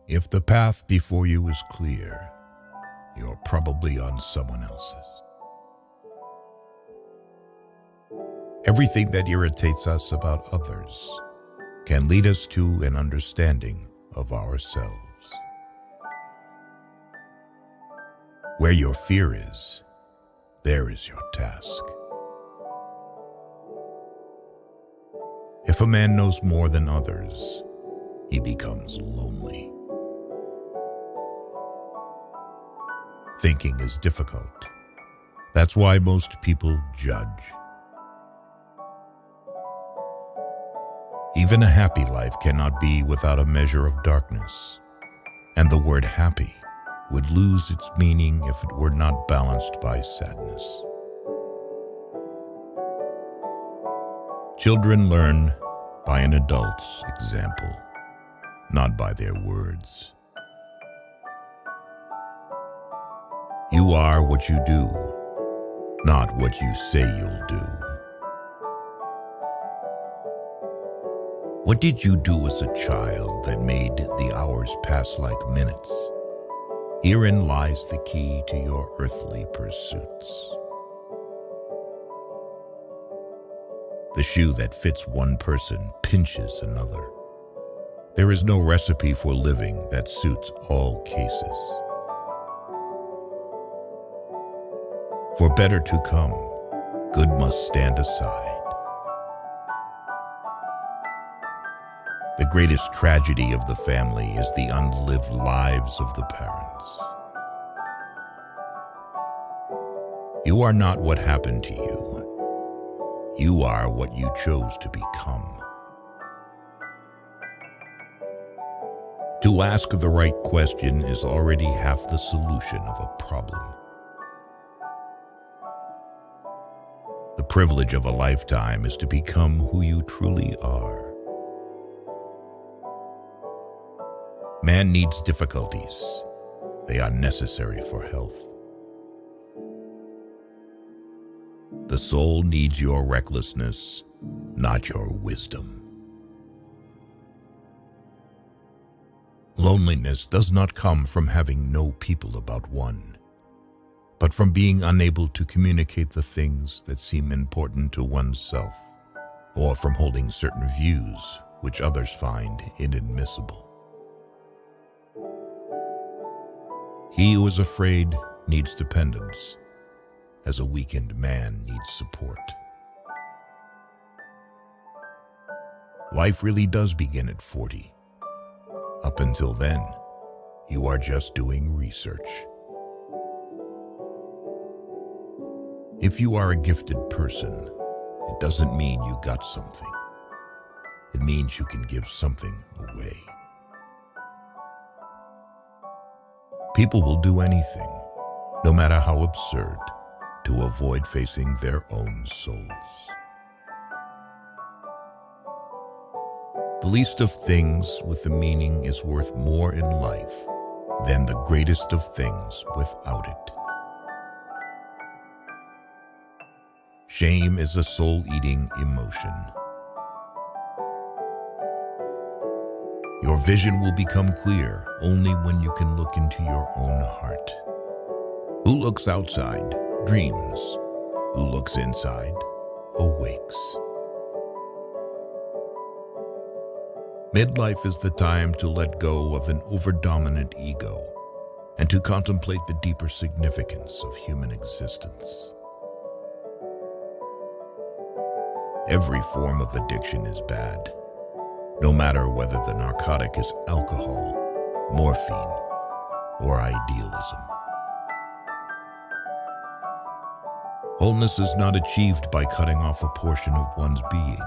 If the path before you is clear, you're probably on someone else's. Everything that irritates us about others can lead us to an understanding of ourselves. Where your fear is, there is your task. If a man knows more than others, he becomes lonely. Thinking is difficult. That's why most people judge. Even a happy life cannot be without a measure of darkness, and the word happy would lose its meaning if it were not balanced by sadness. Children learn by an adult's example, not by their words. You are what you do, not what you say you'll do. What did you do as a child that made the hours pass like minutes? Herein lies the key to your earthly pursuits. The shoe that fits one person pinches another. There is no recipe for living that suits all cases. For better to come, good must stand aside. The greatest tragedy of the family is the unlived lives of the parents. You are not what happened to you. You are what you chose to become. To ask the right question is already half the solution of a problem. The privilege of a lifetime is to become who you truly are. Man needs difficulties. They are necessary for health. The soul needs your recklessness, not your wisdom. Loneliness does not come from having no people about one, but from being unable to communicate the things that seem important to oneself, or from holding certain views which others find inadmissible. He who is afraid needs dependence, as a weakened man needs support. Life really does begin at 40. Up until then, you are just doing research. If you are a gifted person, it doesn't mean you got something. It means you can give something away. People will do anything, no matter how absurd, to avoid facing their own souls. The least of things with a meaning is worth more in life than the greatest of things without it. Shame is a soul-eating emotion. Your vision will become clear only when you can look into your own heart. Who looks outside dreams. Who looks inside awakes. Midlife is the time to let go of an overdominant ego and to contemplate the deeper significance of human existence. Every form of addiction is bad, no matter whether the narcotic is alcohol, morphine, or idealism. Wholeness is not achieved by cutting off a portion of one's being,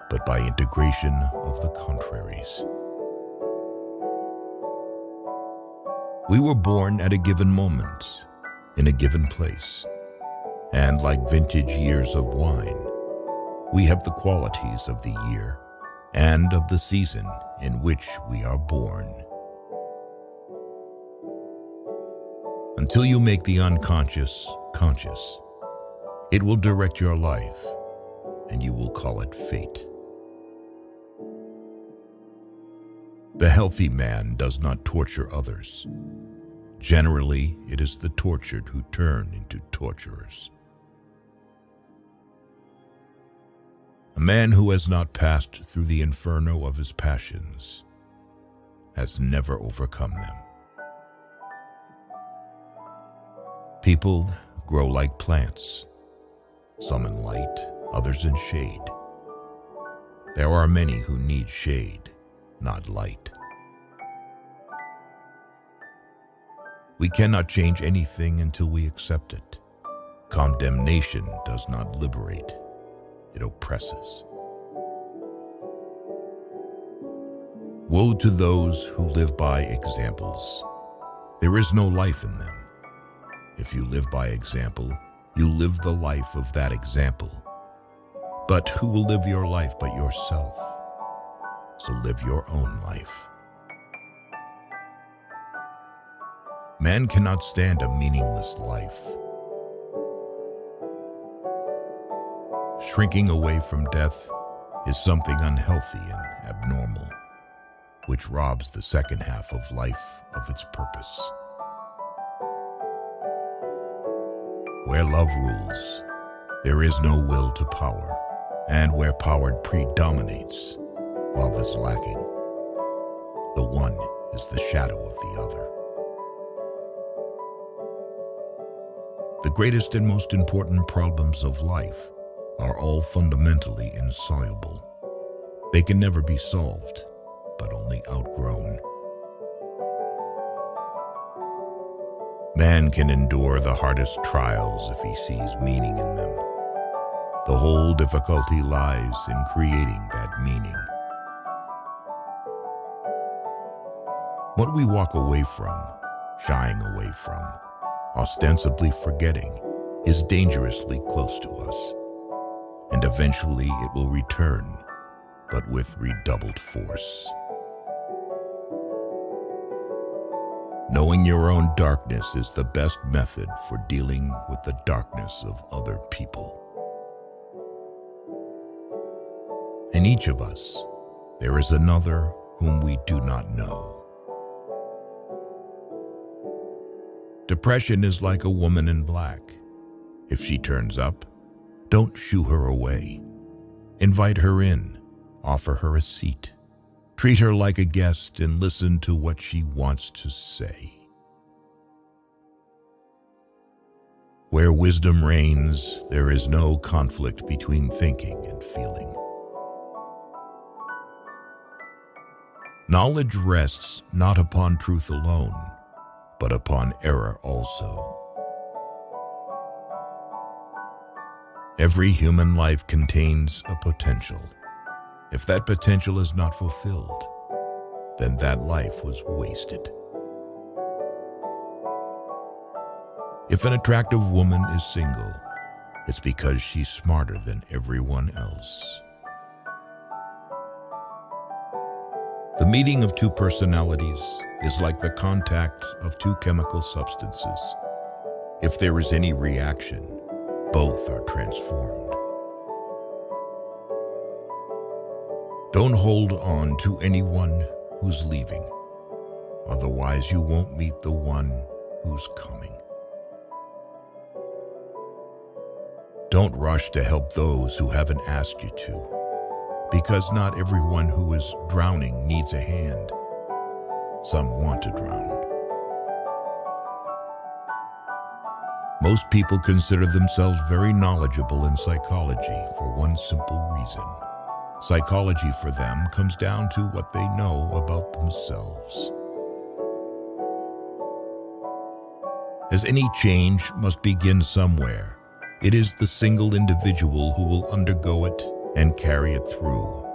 but by integration of the contraries. We were born at a given moment, in a given place, and like vintage years of wine, we have the qualities of the year and of the season in which we are born. Until you make the unconscious conscious, it will direct your life, and you will call it fate. The healthy man does not torture others. Generally, it is the tortured who turn into torturers. A man who has not passed through the inferno of his passions has never overcome them. People grow like plants, some in light, others in shade. There are many who need shade, not light. We cannot change anything until we accept it. Condemnation does not liberate, it oppresses. Woe to those who live by examples. There is no life in them. If you live by example, you live the life of that example. But who will live your life but yourself? So live your own life. Man cannot stand a meaningless life. Shrinking away from death is something unhealthy and abnormal, which robs the second half of life of its purpose. Where love rules, there is no will to power, and where power predominates, love is lacking. The one is the shadow of the other. The greatest and most important problems of life are all fundamentally insoluble. They can never be solved, but only outgrown. Man can endure the hardest trials if he sees meaning in them. The whole difficulty lies in creating that meaning. What we walk away from, shying away from, ostensibly forgetting, is dangerously close to us, and eventually it will return, but with redoubled force. Knowing your own darkness is the best method for dealing with the darkness of other people. In each of us, there is another whom we do not know. Depression is like a woman in black. If she turns up, don't shoo her away. Invite her in, offer her a seat. Treat her like a guest and listen to what she wants to say. Where wisdom reigns, there is no conflict between thinking and feeling. Knowledge rests not upon truth alone, but upon error also. Every human life contains a potential. If that potential is not fulfilled, then that life was wasted. If an attractive woman is single, it's because she's smarter than everyone else. The meeting of two personalities is like the contact of two chemical substances. If there is any reaction, both are transformed. Don't hold on to anyone who's leaving, otherwise you won't meet the one who's coming. Don't rush to help those who haven't asked you to, because not everyone who is drowning needs a hand. Some want to drown. Most people consider themselves very knowledgeable in psychology for one simple reason. Psychology for them comes down to what they know about themselves. As any change must begin somewhere, it is the single individual who will undergo it and carry it through.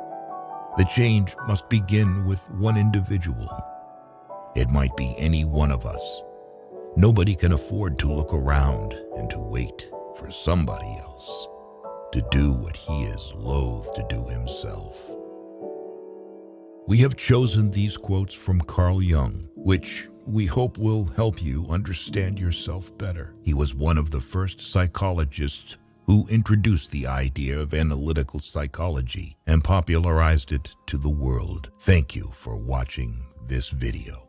The change must begin with one individual. It might be any one of us. Nobody can afford to look around and to wait for somebody else to do what he is loath to do himself. We have chosen these quotes from Carl Jung, which we hope will help you understand yourself better. He was one of the first psychologists who introduced the idea of analytical psychology and popularized it to the world. Thank you for watching this video.